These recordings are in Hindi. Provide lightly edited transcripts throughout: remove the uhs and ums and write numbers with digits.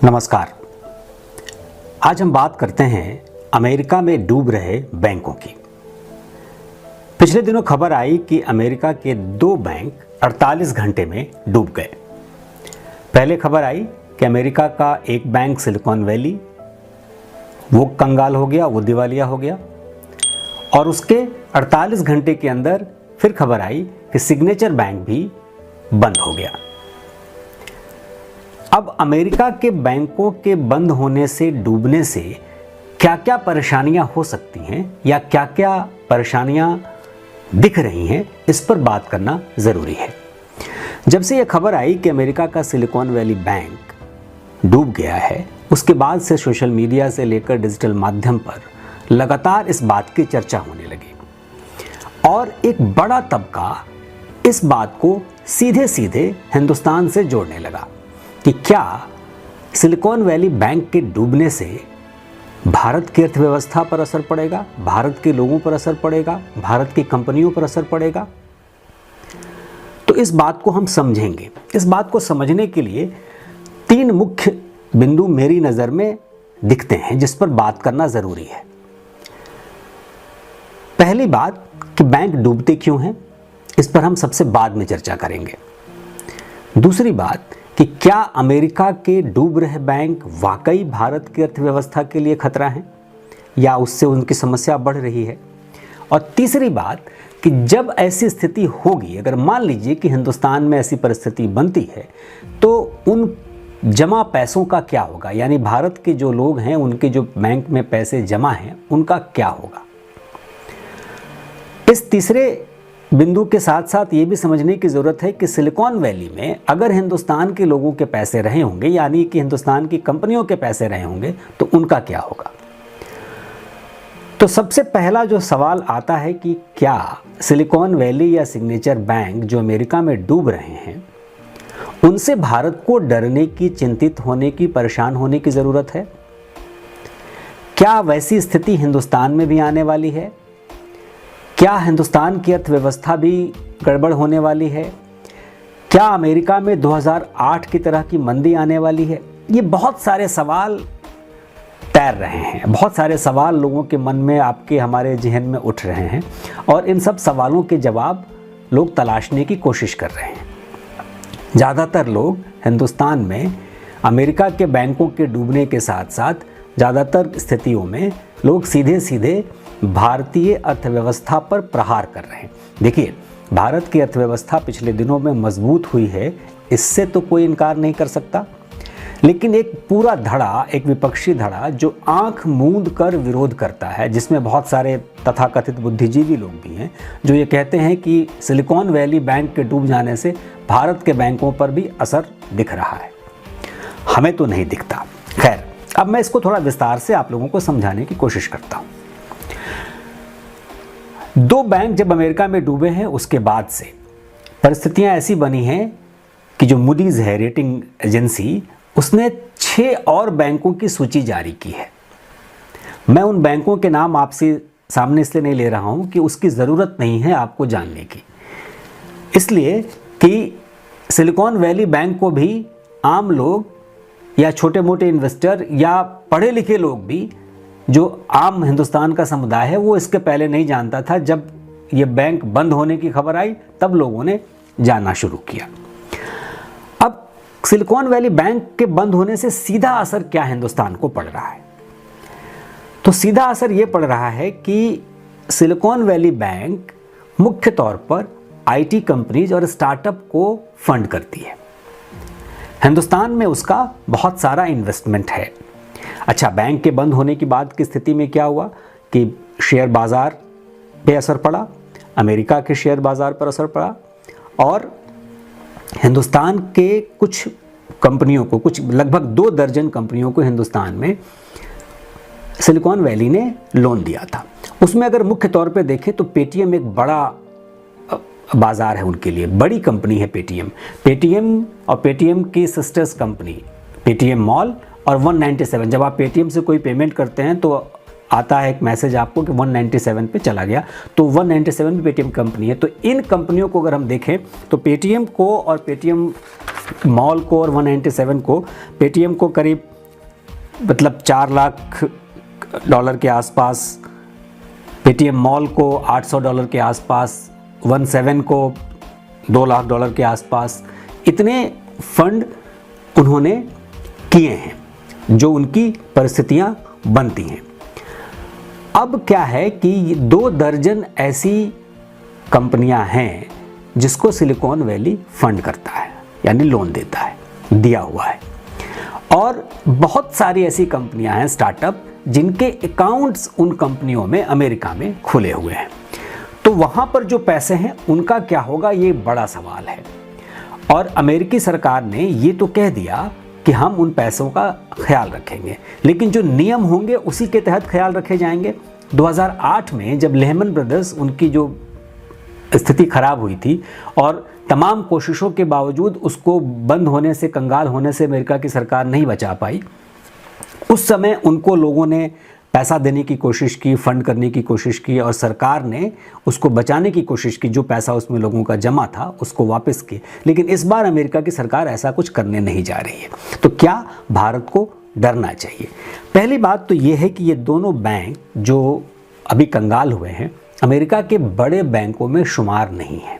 नमस्कार। आज हम बात करते हैं अमेरिका में डूब रहे बैंकों की। पिछले दिनों खबर आई कि अमेरिका के 2 बैंक 48 घंटे में डूब गए। पहले खबर आई कि अमेरिका का एक बैंक सिलिकॉन वैली वो कंगाल हो गया, वो दिवालिया हो गया, और उसके 48 घंटे के अंदर फिर खबर आई कि सिग्नेचर बैंक भी बंद हो गया। अब अमेरिका के बैंकों के बंद होने से, डूबने से क्या क्या परेशानियां हो सकती हैं या क्या क्या परेशानियां दिख रही हैं, इस पर बात करना ज़रूरी है। जब से यह खबर आई कि अमेरिका का सिलिकॉन वैली बैंक डूब गया है, उसके बाद से सोशल मीडिया से लेकर डिजिटल माध्यम पर लगातार इस बात की चर्चा होने लगी और एक बड़ा तबका इस बात को सीधे सीधे हिंदुस्तान से जोड़ने लगा कि क्या सिलिकॉन वैली बैंक के डूबने से भारत की अर्थव्यवस्था पर असर पड़ेगा, भारत के लोगों पर असर पड़ेगा, भारत की कंपनियों पर असर पड़ेगा। तो इस बात को हम समझेंगे। इस बात को समझने के लिए 3 मुख्य बिंदु मेरी नज़र में दिखते हैं जिस पर बात करना ज़रूरी है। पहली बात कि बैंक डूबते क्यों हैं, इस पर हम सबसे बाद में चर्चा करेंगे। दूसरी बात कि क्या अमेरिका के डूब रहे बैंक वाकई भारत की अर्थव्यवस्था के लिए खतरा है या उससे उनकी समस्या बढ़ रही है। और तीसरी बात कि जब ऐसी स्थिति होगी, अगर मान लीजिए कि हिंदुस्तान में ऐसी परिस्थिति बनती है, तो उन जमा पैसों का क्या होगा, यानी भारत के जो लोग हैं उनके जो बैंक में पैसे जमा हैं उनका क्या होगा। इस तीसरे बिंदु के साथ साथ ये भी समझने की ज़रूरत है कि सिलिकॉन वैली में अगर हिंदुस्तान के लोगों के पैसे रहे होंगे, यानी कि हिंदुस्तान की कंपनियों के पैसे रहे होंगे, तो उनका क्या होगा। तो सबसे पहला जो सवाल आता है कि क्या सिलिकॉन वैली या सिग्नेचर बैंक जो अमेरिका में डूब रहे हैं, उनसे भारत को डरने की, चिंतित होने की, परेशान होने की ज़रूरत है। क्या वैसी स्थिति हिंदुस्तान में भी आने वाली है? क्या हिंदुस्तान की अर्थव्यवस्था भी गड़बड़ होने वाली है? क्या अमेरिका में 2008 की तरह की मंदी आने वाली है? ये बहुत सारे सवाल तैर रहे हैं, बहुत सारे सवाल लोगों के मन में, आपके हमारे जहन में उठ रहे हैं और इन सब सवालों के जवाब लोग तलाशने की कोशिश कर रहे हैं। ज़्यादातर लोग हिंदुस्तान में अमेरिका के बैंकों के डूबने के साथ साथ ज़्यादातर स्थितियों में लोग सीधे सीधे भारतीय अर्थव्यवस्था पर प्रहार कर रहे हैं। देखिए, भारत की अर्थव्यवस्था पिछले दिनों में मजबूत हुई है, इससे तो कोई इनकार नहीं कर सकता, लेकिन एक पूरा धड़ा, एक विपक्षी धड़ा जो आंख मूंद कर विरोध करता है, जिसमें बहुत सारे तथाकथित बुद्धिजीवी लोग भी हैं जो ये कहते हैं कि सिलिकॉन वैली बैंक के डूब जाने से भारत के बैंकों पर भी असर दिख रहा है। हमें तो नहीं दिखता। खैर, अब मैं इसको थोड़ा विस्तार से आप लोगों को समझाने की कोशिश करता हूँ। 2 बैंक जब अमेरिका में डूबे हैं, उसके बाद से परिस्थितियां ऐसी बनी हैं कि जो मूडीज है, रेटिंग एजेंसी, उसने 6 और बैंकों की सूची जारी की है। मैं उन बैंकों के नाम आपसे सामने इसलिए नहीं ले रहा हूं कि उसकी ज़रूरत नहीं है आपको जानने की, इसलिए कि सिलिकॉन वैली बैंक को भी आम लोग या छोटे मोटे इन्वेस्टर या पढ़े लिखे लोग भी, जो आम हिंदुस्तान का समुदाय है, वो इसके पहले नहीं जानता था। जब ये बैंक बंद होने की खबर आई तब लोगों ने जानना शुरू किया। अब सिलिकॉन वैली बैंक के बंद होने से सीधा असर क्या हिंदुस्तान को पड़ रहा है? तो सीधा असर ये पड़ रहा है कि सिलिकॉन वैली बैंक मुख्य तौर पर आईटी कंपनीज और स्टार्टअप को फंड करती है। हिंदुस्तान में उसका बहुत सारा इन्वेस्टमेंट है। अच्छा, बैंक के बंद होने की बाद की स्थिति में क्या हुआ कि शेयर बाज़ार पे असर पड़ा, अमेरिका के शेयर बाज़ार पर असर पड़ा और हिंदुस्तान के कुछ कंपनियों को, कुछ लगभग 2 दर्जन कंपनियों को हिंदुस्तान में सिलिकॉन वैली ने लोन दिया था। उसमें अगर मुख्य तौर पे देखें तो पेटीएम एक बड़ा बाज़ार है उनके लिए, बड़ी कंपनी है पेटीएम और पेटीएम की सिस्टर्स कंपनी पेटीएम मॉल और 197। जब आप पेटीएम से कोई पेमेंट करते हैं तो आता है एक मैसेज आपको कि 197 पे चला गया, तो 197 भी पेटीएम कंपनी है। तो इन कंपनियों को अगर हम देखें तो पेटीएम को और पेटीएम मॉल को और 197 को, पेटीएम को करीब मतलब 4 लाख डॉलर के आसपास, पेटीएम मॉल को $800 के आसपास, 17 को $2 लाख के आसपास, इतने फंड उन्होंने किए हैं जो उनकी परिस्थितियां बनती हैं। अब क्या है कि 2 दर्जन ऐसी कंपनियां हैं जिसको सिलिकॉन वैली फंड करता है, यानी लोन देता है, दिया हुआ है। और बहुत सारी ऐसी कंपनियां हैं, स्टार्टअप, जिनके अकाउंट्स उन कंपनियों में अमेरिका में खुले हुए हैं। तो वहां पर जो पैसे हैं उनका क्या होगा, ये बड़ा सवाल है। और अमेरिकी सरकार ने ये तो कह दिया कि हम उन पैसों का ख्याल रखेंगे, लेकिन जो नियम होंगे उसी के तहत ख्याल रखे जाएंगे। 2008 में जब लेहमन ब्रदर्स, उनकी जो स्थिति खराब हुई थी और तमाम कोशिशों के बावजूद उसको बंद होने से, कंगाल होने से अमेरिका की सरकार नहीं बचा पाई, उस समय उनको लोगों ने पैसा देने की कोशिश की, फंड करने की कोशिश की और सरकार ने उसको बचाने की कोशिश की। जो पैसा उसमें लोगों का जमा था उसको वापस किए। लेकिन इस बार अमेरिका की सरकार ऐसा कुछ करने नहीं जा रही है। तो क्या भारत को डरना चाहिए? पहली बात तो ये है कि ये दोनों बैंक जो अभी कंगाल हुए हैं, अमेरिका के बड़े बैंकों में शुमार नहीं है।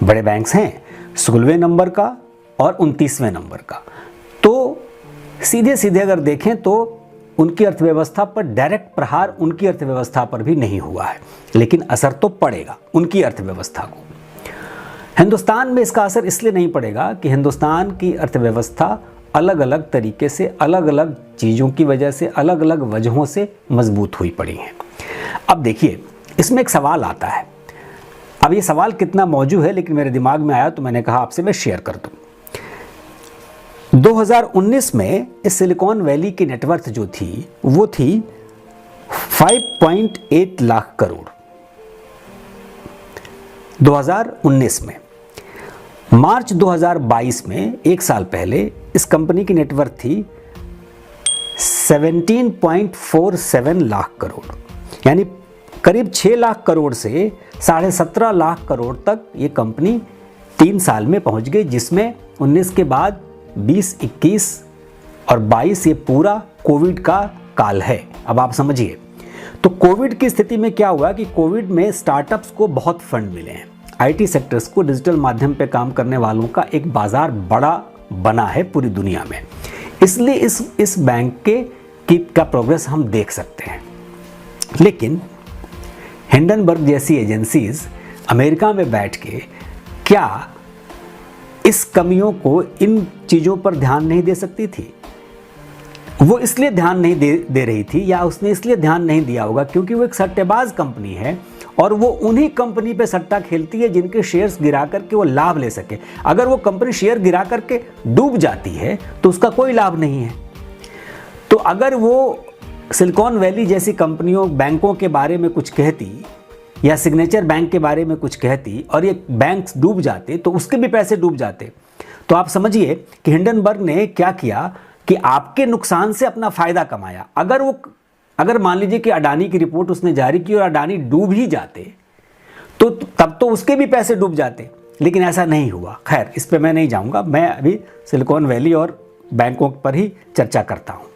बड़े बैंक्स हैं 16वें नंबर का और 29वें नंबर का। तो सीधे सीधे अगर देखें तो उनकी अर्थव्यवस्था पर डायरेक्ट प्रहार उनकी अर्थव्यवस्था पर भी नहीं हुआ है, लेकिन असर तो पड़ेगा उनकी अर्थव्यवस्था को। हिंदुस्तान में इसका असर इसलिए नहीं पड़ेगा कि हिंदुस्तान की अर्थव्यवस्था अलग अलग तरीके से, अलग अलग चीज़ों की वजह से, अलग अलग वजहों से मजबूत हुई पड़ी है। अब देखिए, इसमें एक सवाल आता है। अब ये सवाल कितना मौजूद है, लेकिन मेरे दिमाग में आया तो मैंने कहा आपसे मैं शेयर कर दूं। 2019 में इस सिलिकॉन वैली की नेटवर्थ जो थी वो थी 5.8 लाख करोड़ 2019 में। मार्च 2022 में, एक साल पहले, इस कंपनी की नेटवर्थ थी 17.47 लाख करोड़, यानी करीब 6 लाख करोड़ से 17.5 लाख करोड़ तक ये कंपनी 3 साल में पहुंच गई, जिसमें 19 के बाद 20, 21 और 22 ये पूरा कोविड का काल है। अब आप समझिए, तो कोविड की स्थिति में क्या हुआ कि कोविड में स्टार्टअप्स को बहुत फंड मिले हैं। आईटी सेक्टर्स को, डिजिटल माध्यम पे काम करने वालों का एक बाजार बड़ा बना है पूरी दुनिया में। इसलिए इस बैंक का प्रोग्रेस हम देख सकते हैं। लेकिन हिंडनबर्ग जैसी एजेंसीज अमेरिका में बैठ के क्या इस कमियों को, इन चीज़ों पर ध्यान नहीं दे सकती थी? वो इसलिए ध्यान नहीं दे रही थी, या उसने इसलिए ध्यान नहीं दिया होगा क्योंकि वो एक सट्टेबाज कंपनी है और वो उन्हीं कंपनी पे सट्टा खेलती है जिनके शेयर्स गिरा करके वो लाभ ले सके। अगर वो कंपनी शेयर गिरा करके डूब जाती है तो उसका कोई लाभ नहीं है। तो अगर वो सिलिकॉन वैली जैसी कंपनियों, बैंकों के बारे में कुछ कहती या सिग्नेचर बैंक के बारे में कुछ कहती और ये बैंक्स डूब जाते तो उसके भी पैसे डूब जाते। तो आप समझिए कि हिंडनबर्ग ने क्या किया कि आपके नुकसान से अपना फायदा कमाया। अगर मान लीजिए कि अडानी की रिपोर्ट उसने जारी की और अडानी डूब ही जाते तो तब तो उसके भी पैसे डूब जाते, लेकिन ऐसा नहीं हुआ। खैर, इस पे मैं नहीं जाऊंगा, मैं अभी सिलिकॉन वैली और बैंकों पर ही चर्चा करता हूं।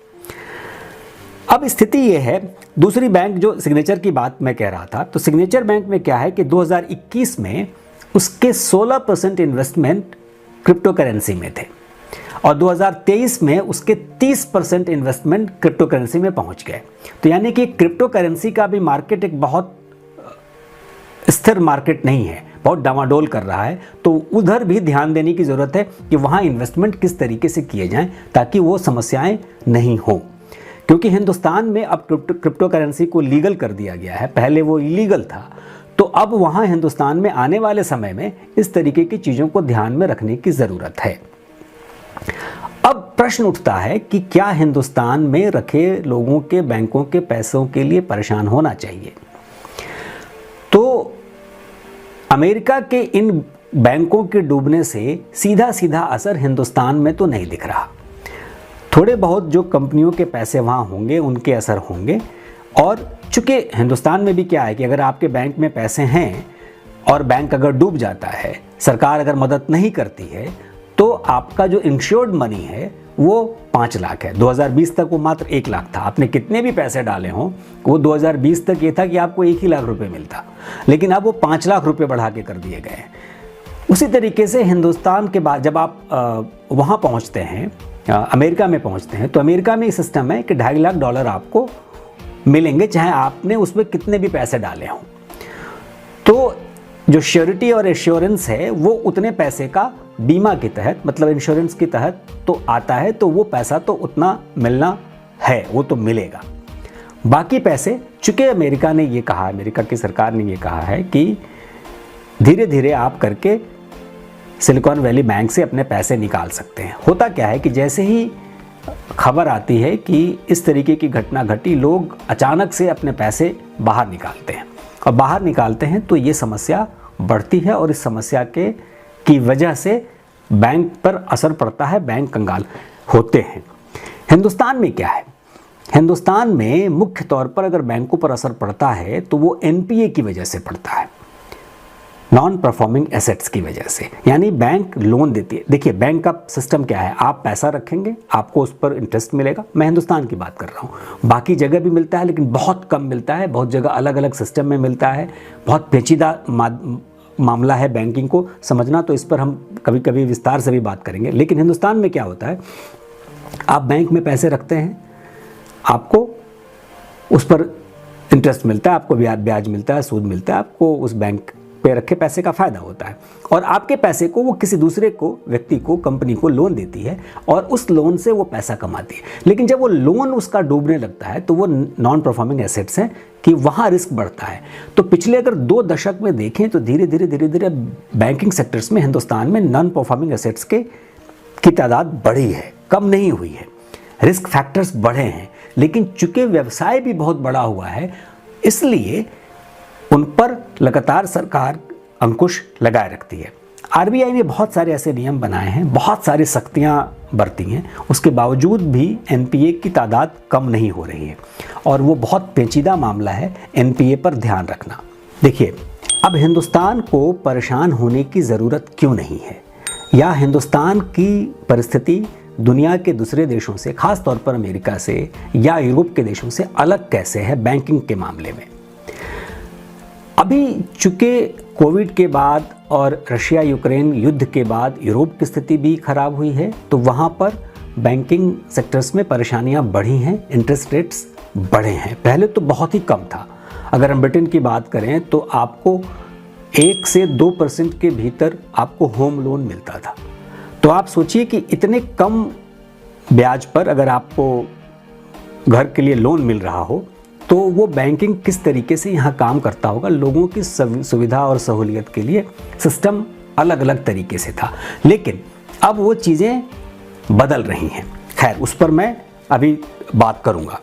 अब स्थिति ये है, दूसरी बैंक जो सिग्नेचर की बात मैं कह रहा था, तो सिग्नेचर बैंक में क्या है कि 2021 में उसके 16% इन्वेस्टमेंट क्रिप्टो करेंसी में थे और 2023 में उसके 30% इन्वेस्टमेंट क्रिप्टो करेंसी में पहुंच गए। तो यानी कि क्रिप्टो करेंसी का भी मार्केट एक बहुत स्थिर मार्केट नहीं है, बहुत डामाडोल कर रहा है। तो उधर भी ध्यान देने की ज़रूरत है कि वहाँ इन्वेस्टमेंट किस तरीके से किए जाएं ताकि वो समस्याएं नहीं हों। क्योंकि हिंदुस्तान में अब क्रिप्टो करेंसी को लीगल कर दिया गया है, पहले वो इलीगल था। तो अब वहाँ हिंदुस्तान में आने वाले समय में इस तरीके की चीज़ों को ध्यान में रखने की ज़रूरत है। अब प्रश्न उठता है कि क्या हिंदुस्तान में रखे लोगों के, बैंकों के पैसों के लिए परेशान होना चाहिए? तो अमेरिका के इन बैंकों के डूबने से सीधा सीधा असर हिंदुस्तान में तो नहीं दिख रहा। थोड़े बहुत जो कंपनियों के पैसे वहाँ होंगे उनके असर होंगे। और चूंकि हिंदुस्तान में भी क्या है कि अगर आपके बैंक में पैसे हैं और बैंक अगर डूब जाता है, सरकार अगर मदद नहीं करती है, तो आपका जो इंश्योर्ड मनी है वो 5 लाख है। 2020 तक वो मात्र 1 लाख था। आपने कितने भी पैसे डाले हों, वो 2020 तक ये था कि आपको 1 ही लाख रुपए मिलता, लेकिन अब वो 5 लाख रुपए बढ़ा के कर दिए गए हैं। उसी तरीके से हिंदुस्तान के बाद जब आप वहाँ पहुँचते हैं, अमेरिका में पहुँचते हैं, तो अमेरिका में ये सिस्टम है कि $2.5 लाख आपको मिलेंगे, चाहे आपने उसमें कितने भी पैसे डाले हों। तो जो श्योरिटी और एश्योरेंस है वो उतने पैसे का बीमा के तहत, मतलब इंश्योरेंस के तहत तो आता है, तो वो पैसा तो उतना मिलना है, वो तो मिलेगा। बाकी पैसे, चूंकि अमेरिका ने ये कहा, अमेरिका की सरकार ने ये कहा है कि धीरे धीरे आप करके सिलिकॉन वैली बैंक से अपने पैसे निकाल सकते हैं। होता क्या है कि जैसे ही खबर आती है कि इस तरीके की घटना घटी, लोग अचानक से अपने पैसे बाहर निकालते हैं, और बाहर निकालते हैं तो ये समस्या बढ़ती है, और इस समस्या की वजह से बैंक पर असर पड़ता है, बैंक कंगाल होते हैं। हिंदुस्तान में क्या है? हिंदुस्तान में मुख्य तौर पर अगर बैंकों पर असर पड़ता है तो वो एनपीए की वजह से पड़ता है, नॉन परफॉर्मिंग एसेट्स की वजह से। यानी बैंक लोन देती है। देखिए बैंक का सिस्टम क्या है, आप पैसा रखेंगे, आपको उस पर इंटरेस्ट मिलेगा। मैं हिंदुस्तान की बात कर रहा हूँ, बाकी जगह भी मिलता है लेकिन बहुत कम मिलता है, बहुत जगह अलग अलग सिस्टम में मिलता है। बहुत पेचीदा मामला है बैंकिंग को समझना, तो इस पर हम कभी कभी विस्तार से भी बात करेंगे। लेकिन हिंदुस्तान में क्या होता है, आप बैंक में पैसे रखते हैं, आपको उस पर इंटरेस्ट मिलता है, आपको ब्याज मिलता है, सूद मिलता है, आपको उस बैंक पे रखे पैसे का फायदा होता है, और आपके पैसे को वो किसी दूसरे को, व्यक्ति को, कंपनी को लोन देती है, और उस लोन से वो पैसा कमाती है। लेकिन जब वो लोन उसका डूबने लगता है तो वो नॉन परफॉर्मिंग एसेट्स हैं कि वहाँ रिस्क बढ़ता है। तो पिछले अगर 2 दशक में देखें तो धीरे धीरे बैंकिंग सेक्टर्स में हिंदुस्तान में नॉन परफॉर्मिंग एसेट्स की तादाद बढ़ी है, कम नहीं हुई है। रिस्क फैक्टर्स बढ़े हैं, लेकिन चूंकि व्यवसाय भी बहुत बड़ा हुआ है, इसलिए उन पर लगातार सरकार अंकुश लगाए रखती है। आरबीआई ने बहुत सारे ऐसे नियम बनाए हैं, बहुत सारी सख्तियां बरती हैं, उसके बावजूद भी एनपीए की तादाद कम नहीं हो रही है, और वो बहुत पेचीदा मामला है एनपीए पर ध्यान रखना। देखिए, अब हिंदुस्तान को परेशान होने की ज़रूरत क्यों नहीं है, या हिंदुस्तान की परिस्थिति दुनिया के दूसरे देशों से, खास तौर पर अमेरिका से या यूरोप के देशों से अलग कैसे है बैंकिंग के मामले में। अभी चूंकि कोविड के बाद और रशिया यूक्रेन युद्ध के बाद यूरोप की स्थिति भी खराब हुई है, तो वहाँ पर बैंकिंग सेक्टर्स में परेशानियाँ बढ़ी हैं, इंटरेस्ट रेट्स बढ़े हैं। पहले तो बहुत ही कम था। अगर हम ब्रिटेन की बात करें तो आपको 1 से 2% के भीतर आपको होम लोन मिलता था। तो आप सोचिए कि इतने कम ब्याज पर अगर आपको घर के लिए लोन मिल रहा हो, तो वो बैंकिंग किस तरीके से यहाँ काम करता होगा। लोगों की सुविधा और सहूलियत के लिए सिस्टम अलग अलग तरीके से था, लेकिन अब वो चीज़ें बदल रही हैं। खैर, उस पर मैं अभी बात करूँगा।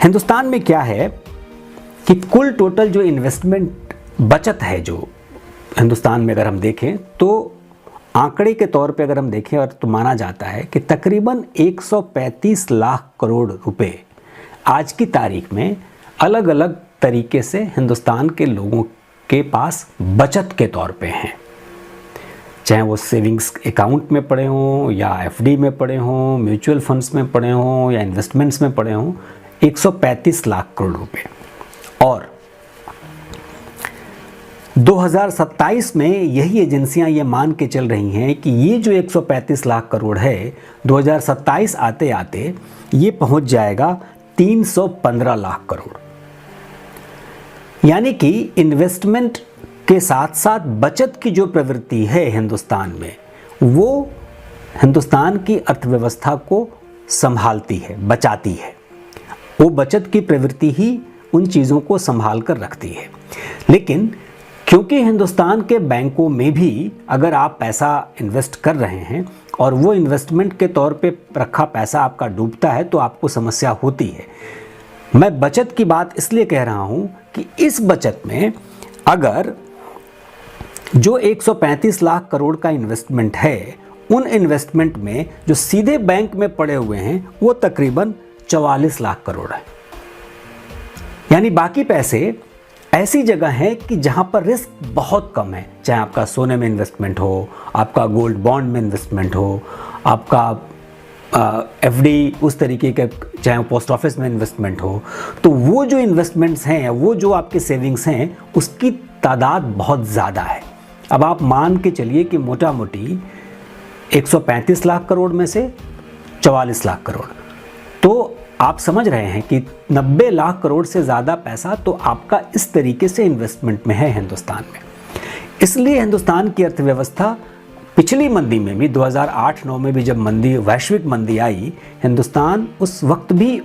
हिंदुस्तान में क्या है कि कुल टोटल जो इन्वेस्टमेंट बचत है जो हिंदुस्तान में अगर हम देखें, तो आंकड़े के तौर पे अगर हम देखें और तो माना जाता है कि तकरीबन 135 लाख करोड़ रुपए आज की तारीख में अलग अलग तरीके से हिंदुस्तान के लोगों के पास बचत के तौर पे हैं, चाहे वो सेविंग्स अकाउंट में पड़े हों या एफडी में पड़े हों, म्यूचुअल फंड्स में पड़े हों या इन्वेस्टमेंट्स में पड़े हों। 135 लाख करोड़ रुपए। और 2027 में यही एजेंसियां ये मान के चल रही हैं कि ये जो 135 लाख करोड़ है, 2027 आते आते ये पहुंच जाएगा 315 लाख करोड़। यानी कि इन्वेस्टमेंट के साथ साथ बचत की जो प्रवृत्ति है हिंदुस्तान में, वो हिंदुस्तान की अर्थव्यवस्था को संभालती है, बचाती है। वो बचत की प्रवृत्ति ही उन चीज़ों को संभाल कर रखती है। लेकिन क्योंकि हिंदुस्तान के बैंकों में भी अगर आप पैसा इन्वेस्ट कर रहे हैं और वो इन्वेस्टमेंट के तौर पे रखा पैसा आपका डूबता है, तो आपको समस्या होती है। मैं बचत की बात इसलिए कह रहा हूं कि इस बचत में अगर जो 135 लाख करोड़ का इन्वेस्टमेंट है, उन इन्वेस्टमेंट में जो सीधे बैंक में पड़े हुए हैं वो तकरीबन 44 लाख करोड़ है। यानी बाकी पैसे ऐसी जगह है कि जहां पर रिस्क बहुत कम है, चाहे आपका सोने में इन्वेस्टमेंट हो, आपका गोल्ड बॉन्ड में इन्वेस्टमेंट हो, आपका एफडी, उस तरीके के, चाहे वो पोस्ट ऑफिस में इन्वेस्टमेंट हो, तो वो जो इन्वेस्टमेंट्स हैं, वो जो आपके सेविंग्स हैं, उसकी तादाद बहुत ज़्यादा है। अब आप मान के चलिए कि मोटा मोटी 135 लाख करोड़ में से 44 लाख करोड़, तो आप समझ रहे हैं कि 90 लाख करोड़ से ज़्यादा पैसा तो आपका इस तरीके से इन्वेस्टमेंट में है हिंदुस्तान में। इसलिए हिंदुस्तान की अर्थव्यवस्था पिछली मंदी में भी 2008-9 में भी जब मंदी, वैश्विक मंदी आई, हिंदुस्तान उस वक्त भी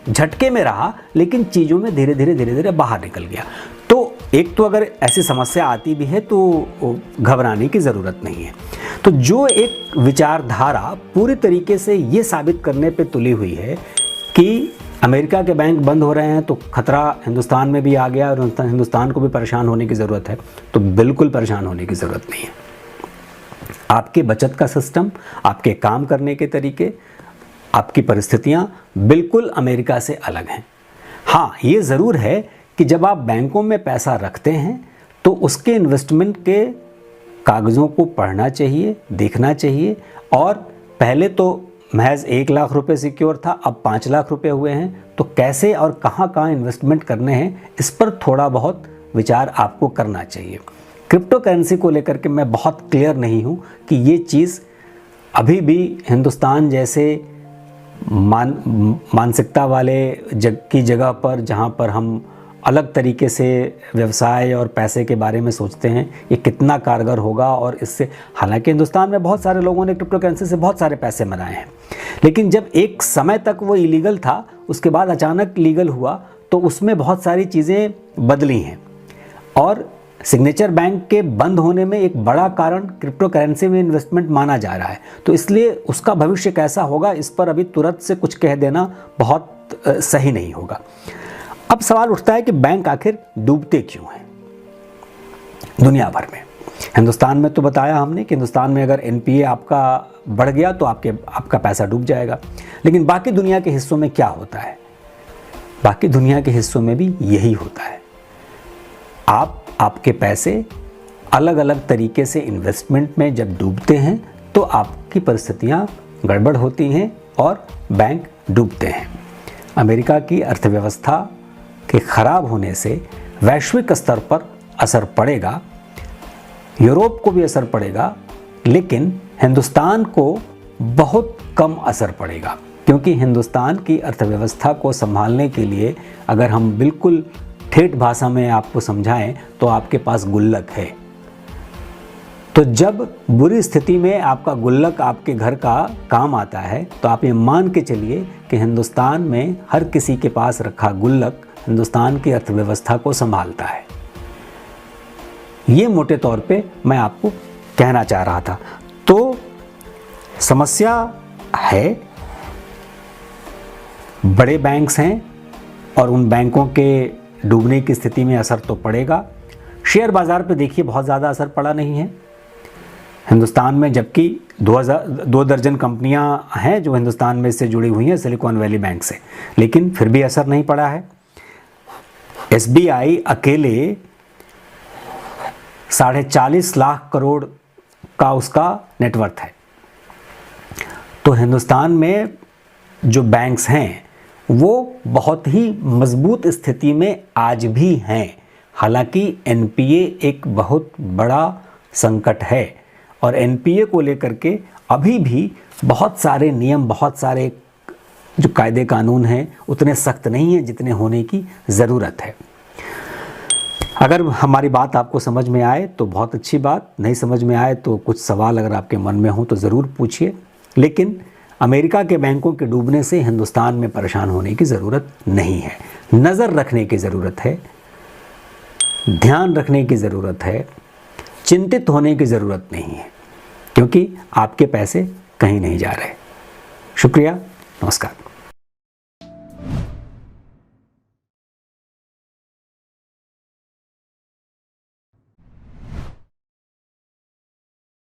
झटके में रहा, लेकिन चीज़ों में धीरे धीरे बाहर निकल गया। तो एक तो अगर ऐसी समस्या आती भी है तो घबराने की ज़रूरत नहीं है। तो जो एक विचारधारा पूरी तरीके से ये साबित करने पे तुली हुई है कि अमेरिका के बैंक बंद हो रहे हैं तो खतरा हिंदुस्तान में भी आ गया और हिंदुस्तान को भी परेशान होने की ज़रूरत है, तो बिल्कुल परेशान होने की ज़रूरत नहीं है। आपके बचत का सिस्टम, आपके काम करने के तरीके, आपकी परिस्थितियां बिल्कुल अमेरिका से अलग हैं। हाँ, ये ज़रूर है कि जब आप बैंकों में पैसा रखते हैं तो उसके इन्वेस्टमेंट के कागज़ों को पढ़ना चाहिए, देखना चाहिए, और पहले तो महज 1 लाख रुपए सिक्योर था, अब 5 लाख रुपए हुए हैं, तो कैसे और कहाँ इन्वेस्टमेंट करने हैं, इस पर थोड़ा बहुत विचार आपको करना चाहिए। क्रिप्टो करेंसी को लेकर के मैं बहुत क्लियर नहीं हूँ कि ये चीज़ अभी भी हिंदुस्तान जैसे मानसिकता वाले की जगह पर, जहाँ पर हम अलग तरीके से व्यवसाय और पैसे के बारे में सोचते हैं, ये कितना कारगर होगा। और इससे, हालांकि हिंदुस्तान में बहुत सारे लोगों ने क्रिप्टो करेंसी से बहुत सारे पैसे बनाए हैं, लेकिन जब एक समय तक वो इलीगल था, उसके बाद अचानक लीगल हुआ, तो उसमें बहुत सारी चीज़ें बदली हैं। और सिग्नेचर बैंक के बंद होने में एक बड़ा कारण क्रिप्टो करेंसी में इन्वेस्टमेंट माना जा रहा है। तो इसलिए उसका भविष्य कैसा होगा, इस पर अभी तुरंत से कुछ कह देना बहुत सही नहीं होगा। अब सवाल उठता है कि बैंक आखिर डूबते क्यों हैं दुनिया भर में। हिंदुस्तान में तो बताया हमने कि हिंदुस्तान में अगर एनपीए आपका बढ़ गया तो आपका पैसा डूब जाएगा, लेकिन बाकी दुनिया के हिस्सों में क्या होता है? बाकी दुनिया के हिस्सों में भी यही होता है। आपके पैसे अलग अलग तरीके से इन्वेस्टमेंट में जब डूबते हैं तो आपकी परिस्थितियां गड़बड़ होती हैं और बैंक डूबते हैं। अमेरिका की अर्थव्यवस्था के खराब होने से वैश्विक स्तर पर असर पड़ेगा, यूरोप को भी असर पड़ेगा, लेकिन हिंदुस्तान को बहुत कम असर पड़ेगा, क्योंकि हिंदुस्तान की अर्थव्यवस्था को संभालने के लिए अगर हम बिल्कुल ठेठ भाषा में आपको समझाएं तो आपके पास गुल्लक है। तो जब बुरी स्थिति में आपका गुल्लक आपके घर का काम आता है, तो आप ये मान के चलिए कि हिंदुस्तान में हर किसी के पास रखा गुल्लक हिंदुस्तान की अर्थव्यवस्था को संभालता है। ये मोटे तौर पे मैं आपको कहना चाह रहा था। तो समस्या है, बड़े बैंक्स हैं और उन बैंकों के डूबने की स्थिति में असर तो पड़ेगा। शेयर बाज़ार पे देखिए बहुत ज़्यादा असर पड़ा नहीं है हिंदुस्तान में, जबकि 2 दर्जन कंपनियां हैं जो हिंदुस्तान में इससे जुड़ी हुई हैं सिलिकॉन वैली बैंक से, लेकिन फिर भी असर नहीं पड़ा है। एसबीआई अकेले 40.5 लाख करोड़ का उसका नेटवर्थ है। तो हिंदुस्तान में जो बैंक्स हैं वो बहुत ही मजबूत स्थिति में आज भी हैं। हालांकि एनपीए एक बहुत बड़ा संकट है और एनपीए को लेकर के अभी भी बहुत सारे नियम, बहुत सारे जो कायदे कानून हैं उतने सख्त नहीं हैं जितने होने की ज़रूरत है। अगर हमारी बात आपको समझ में आए तो बहुत अच्छी बात, नहीं समझ में आए तो कुछ सवाल अगर आपके मन में हो तो ज़रूर पूछिए। लेकिन अमेरिका के बैंकों के डूबने से हिंदुस्तान में परेशान होने की ज़रूरत नहीं है। नज़र रखने की ज़रूरत है, ध्यान रखने की ज़रूरत है, चिंतित होने की ज़रूरत नहीं है, क्योंकि आपके पैसे कहीं नहीं जा रहे। शुक्रिया, नमस्कार।